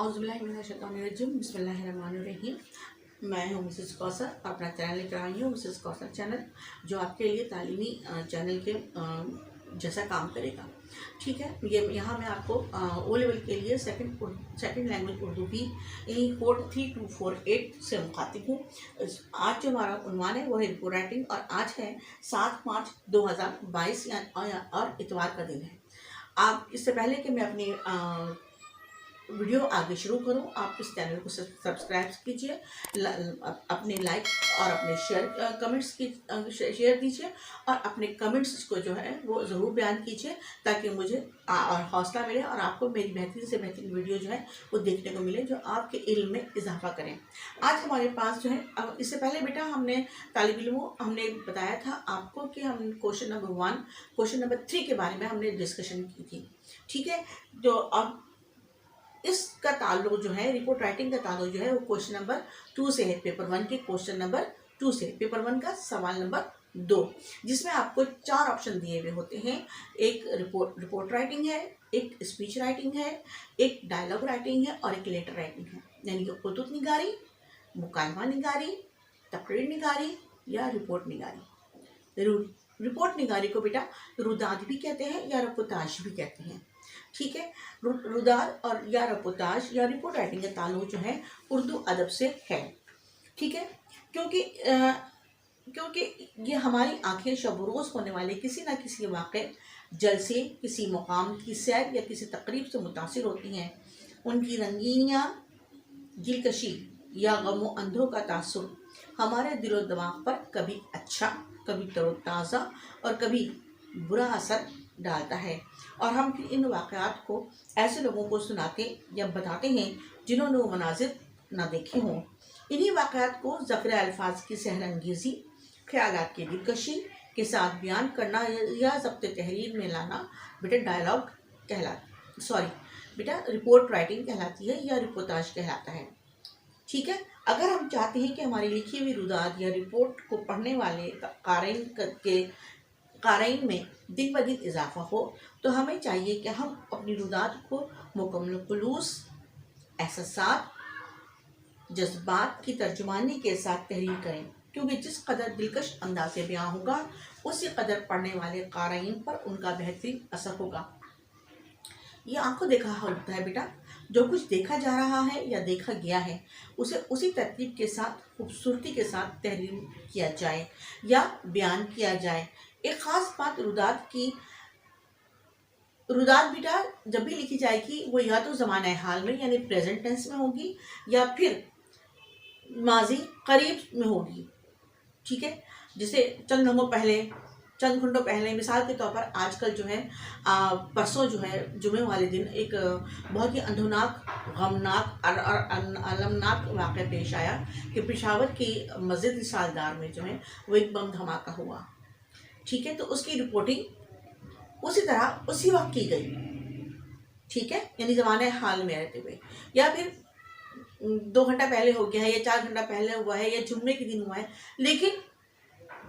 औज़ुबिल्लाहिमिनश्शैतानिर्रजीम बिस्मिल्लाहिर्रहमानिर्रहीम। मैं हूँ मिसेस कौसर, अपना चैनल लेकर आई हूँ मिसेस कौसर चैनल, जो आपके लिए तालीमी चैनल के जैसा काम करेगा। ठीक है, ये यहाँ मैं आपको ओ लेवल के लिए सेकंड लैंग्वेज उर्दू की कोड 3248 से मुखातिब हूँ। आज जो हमारा उन्वान है वो है रिपोर्ट राइटिंग, और आज है 7 मार्च 2022 और इतवार का दिन है। आप इससे पहले कि मैं अपनी वीडियो आगे शुरू करूं, आप इस चैनल को सब्सक्राइब कीजिए, अपने लाइक और अपने कमेंट्स की शेयर दीजिए, और अपने कमेंट्स को जो है वो ज़रूर बयान कीजिए, ताकि मुझे और हौसला मिले और आपको मेरी बेहतरीन से बेहतरीन वीडियो जो है वो देखने को मिले, जो आपके इल्म में इजाफा करें। आज हमारे पास जो है, इससे पहले बेटा हमने तालिब इल्मों हमने बताया था आपको कि हम क्वेश्चन नंबर 1 क्वेश्चन नंबर 3 के बारे में हमने डिस्कशन की थी। ठीक है, तो अब इसका ताल्लुक जो है रिपोर्ट राइटिंग का ताल्लुक जो है वो क्वेश्चन नंबर 2 से है, पेपर 1 के क्वेश्चन नंबर 2 से, पेपर 1 का सवाल नंबर 2, जिसमें आपको 4 ऑप्शन दिए हुए होते हैं। एक रिपोर्ट राइटिंग है, एक स्पीच राइटिंग है, एक डायलॉग राइटिंग है और एक लेटर राइटिंग है, यानी कि खुतूत निगारी, मुकालमा निगारी, तकरीर निगारी या रिपोर्ट निगारी। रिपोर्ट निगारी को बेटा रुदाद भी कहते हैं या रपोताश भी कहते हैं। ठीक है, रुदाद और या रपोताश या रिपोर्ट राइटिंग का ताल्लुक जो है उर्दू अदब से है। ठीक है, क्योंकि ये हमारी आंखें शब रोज़ होने वाले किसी न किसी वाक़े, जलसे, किसी मुकाम की सैर या किसी तकरीब से मुतासिर होती हैं। उनकी रंगीनियाँ, दिलकशी या गमो अंधों का तासुर हमारे दिलो दिमाग पर कभी अच्छा, कभी तरोताज़ा और कभी बुरा असर डालता है, और हम फिर इन वाक़यात को ऐसे लोगों को सुनाते या बताते हैं जिन्होंने वो मनाजिर ना देखे हों। इन्हीं वाक़यात को ज़क्र अल्फाज की सहरंगेज़ी, ख़यालात की दिलकशी के साथ बयान करना या ज़ब्त तहरीर में लाना बेटा डायलॉग बेटा रिपोर्ट राइटिंग कहलाती है या रिपोर्टाज कहलाता है। ठीक है, अगर हम चाहते हैं कि हमारी लिखी हुई रुदात या रिपोर्ट को पढ़ने वाले क़ारीन में दिन ब दिन इजाफा हो, तो हमें चाहिए कि हम अपनी रुदात को मुकम्मल खुलूस, एहसासात, जज्बात की तर्जुमानी के साथ तहरीर करें, क्योंकि जिस कदर दिलकश अंदाज़ से बयां होगा उसी कदर पढ़ने वाले क़ारीन पर उनका बेहतरीन असर होगा। ये आंखों देखा होता है बेटा, जो कुछ देखा जा रहा है या देखा गया है उसे उसी तरतीब के साथ, खूबसूरती के साथ तहरीर किया जाए या बयान किया जाए। एक ख़ास बात रुदात बेटा जब भी लिखी जाएगी वो या तो ज़माने हाल में यानी प्रेजेंट टेंस में होगी या फिर माजी करीब में होगी। ठीक है, जिसे चंद घंटों पहले मिसाल के तौर पर आजकल जो है परसों जो है जुमे वाले दिन एक बहुत ही अंधोनाक, गमनाक और अलमनाक वाक़या पेश आया कि पेशावर की मस्जिद सालदार में जो है वो एक बम धमाका हुआ। ठीक है, तो उसकी रिपोर्टिंग उसी तरह उसी वक्त की गई। ठीक है, यानी ज़माने हाल में रहते हुए, या फिर 2 घंटा पहले हो गया है या 4 घंटा पहले हुआ है या जुम्मे के दिन हुआ है, लेकिन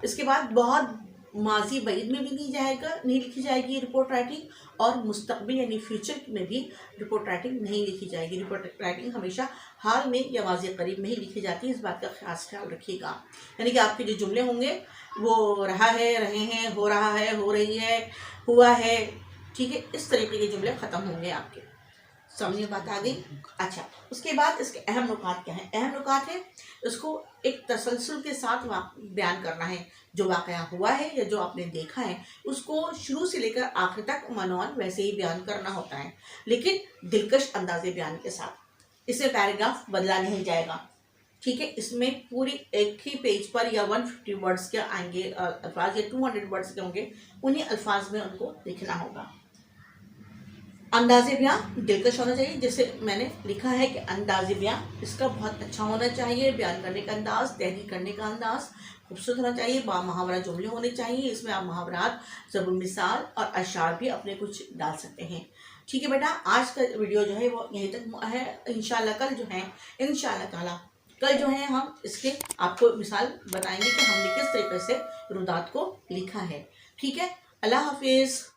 इसके बाद बहुत माजी बईद में भी नहीं लिखी जाएगी रिपोर्ट राइटिंग, और मुस्तकबिल यानी फ्यूचर में भी रिपोर्ट राइटिंग नहीं लिखी जाएगी। रिपोर्ट राइटिंग हमेशा हाल में या माजी करीब में ही लिखी जाती है, इस बात का खास ख्याल रखिएगा। यानी कि आपके जो जुमले होंगे वो रहा है, रहे हैं, हो रहा है, हो रही है, हुआ है, ठीक है, इस तरीके के जुमले ख़त्म होंगे आपके। समझिए बात आ गई। अच्छा, उसके बाद इसके अहम नुकात क्या है? अहम नुकात है इसको एक तसलसल के साथ बयान करना है। जो वाक़या हुआ है या जो आपने देखा है उसको शुरू से लेकर आखिर तक मनोन वैसे ही बयान करना होता है, लेकिन दिलकश अंदाज़े बयान के साथ। इससे पैराग्राफ बदला नहीं जाएगा। ठीक है, इसमें पूरी एक ही पेज पर या 150 वर्ड्स के आएंगे अल्फाज या 200 वर्ड्स के होंगे, उन्हीं अल्फाज में उनको लिखना होगा। अंदाज़े बयां दिलकश होना चाहिए, जैसे मैंने लिखा है कि अंदाज़े बयां इसका बहुत अच्छा होना चाहिए, बयान करने का अंदाज़, तहरीर करने का अंदाज़ खूबसूरत होना चाहिए, बामुहावरा जुमले होने चाहिए। इसमें आप मुहावरात, ज़रूर मिसाल और अशार भी अपने कुछ डाल सकते हैं। ठीक है बेटा, आज का वीडियो जो है वो यहीं तक है। इंशाल्लाह कल जो है कल जो है हम इसके आपको मिसाल बताएंगे कि हमने किस तरीके से रुदात को लिखा है। ठीक है, अल्लाह हाफिज़।